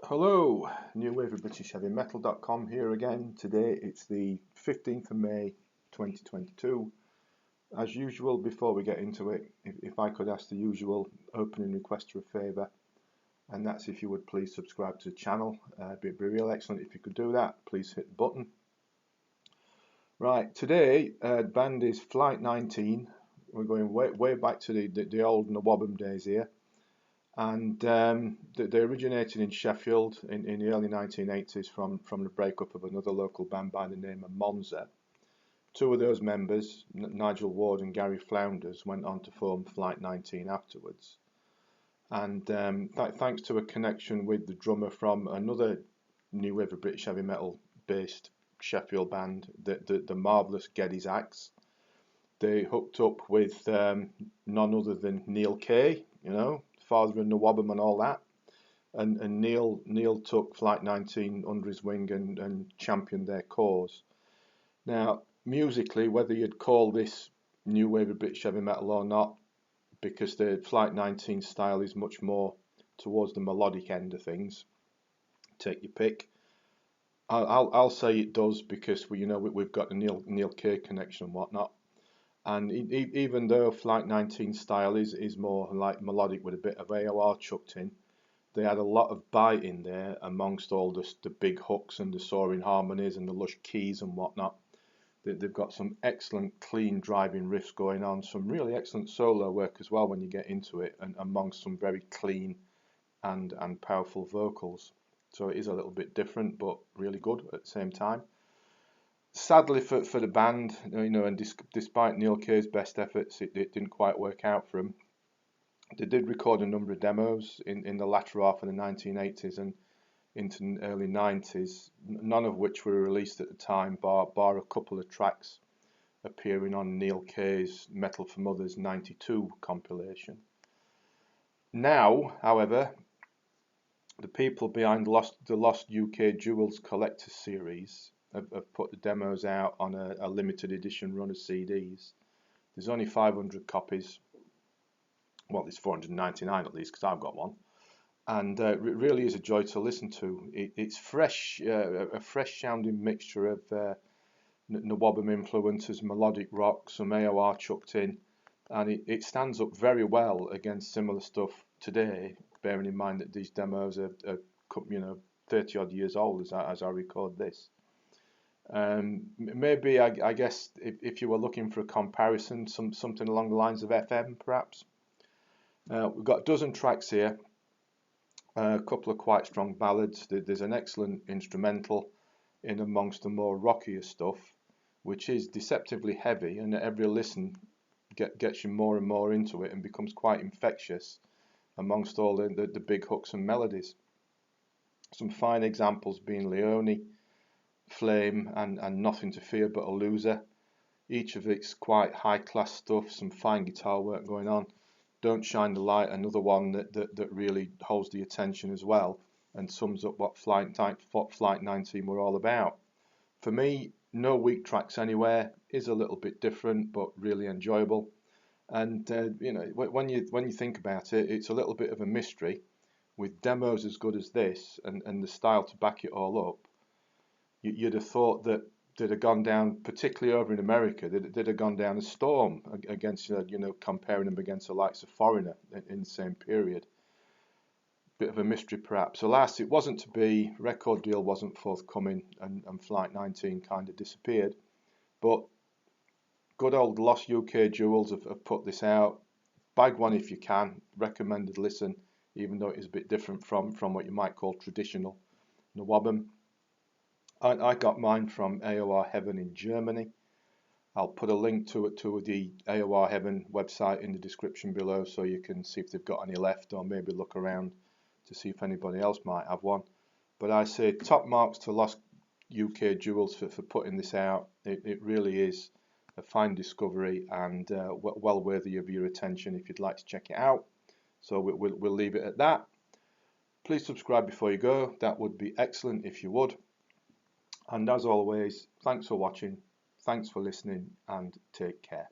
Hello, NewWaveOfBritishHeavyMetal.com here again. Today it's the 15th of May 2022. As usual, before we get into it, if I could ask the usual opening request for a favour, and that's if you would please subscribe to the channel. It'd be real excellent if you could do that. Please hit the button. Right, today the band is Flight 19. We're going way back to the old NWOBHM days here. And they originated in Sheffield in the early 1980s from the breakup of another local band by the name of Monza. Two of those members, Nigel and Gary Flounders, went on to form Flight 19 afterwards. And thanks to a connection with the drummer from another new wave of British heavy metal based Sheffield band, the marvellous Geddes Axe, they hooked up with none other than Neal Kay, father of NWOBHM and all that, and Neal took Flight 19 under his wing and championed their cause. Now, musically, whether you'd call this new wave of British heavy metal or not, because the Flight 19 style is much more towards the melodic end of things, take your pick. I'll say it does because we've got the Neal Kay connection and whatnot. And even though Flight 19 style is more like melodic with a bit of AOR chucked in, they had a lot of bite in there amongst all the big hooks and the soaring harmonies and the lush keys and whatnot. They've got some excellent clean driving riffs going on, some really excellent solo work as well when you get into it, and amongst some very clean and powerful vocals. So it is a little bit different but really good at the same time. Sadly for the band, and despite Neal Kay's best efforts, it didn't quite work out for them. They did record a number of demos in the latter half of the 1980s and into the early 90s, none of which were released at the time, bar a couple of tracks appearing on Neal Kay's Metal for Mothers 92 compilation. Now, however, the people behind the Lost UK Jewels Collector Series have put the demos out on a limited edition run of CDs. There's only 500 copies. Well, there's 499 at least because I've got one. And it really is a joy to listen to. It's fresh, a fresh sounding mixture of NWOBHM influences, melodic rock, some AOR chucked in, and it stands up very well against similar stuff today, bearing in mind that these demos are 30 odd years old as I record this. Maybe I guess if you were looking for a comparison, something along the lines of FM perhaps. We've got a dozen tracks here, a couple of quite strong ballads. There's an excellent instrumental in amongst the more rockier stuff, which is deceptively heavy, and every listen gets you more and more into it and becomes quite infectious amongst all the big hooks and melodies. Some fine examples being Leone, Flame and Nothing to Fear But a Loser. Each of it's quite high class stuff, some fine guitar work going on. Don't Shine the Light, another one that really holds the attention as well and sums up what Flight 19 were all about. For me, no weak tracks anywhere, is a little bit different but really enjoyable. And when you think about it, it's a little bit of a mystery with demos as good as this and the style to back it all up. You'd have thought that they'd have gone down, particularly over in America, they'd have gone down a storm against, comparing them against the likes of Foreigner in the same period. Bit of a mystery perhaps. Alas, it wasn't to be, record deal wasn't forthcoming and Flight 19 kind of disappeared. But good old Lost UK Jewels have put this out. Bag one if you can, recommended listen, even though it is a bit different from what you might call traditional NWOBHM. I got mine from AOR Heaven in Germany. I'll put a link to the AOR Heaven website in the description below so you can see if they've got any left or maybe look around to see if anybody else might have one. But I say top marks to Lost UK Jewels for putting this out. It really is a fine discovery and well worthy of your attention if you'd like to check it out. So we'll leave it at that. Please subscribe before you go. That would be excellent if you would. And as always, thanks for watching, thanks for listening, and take care.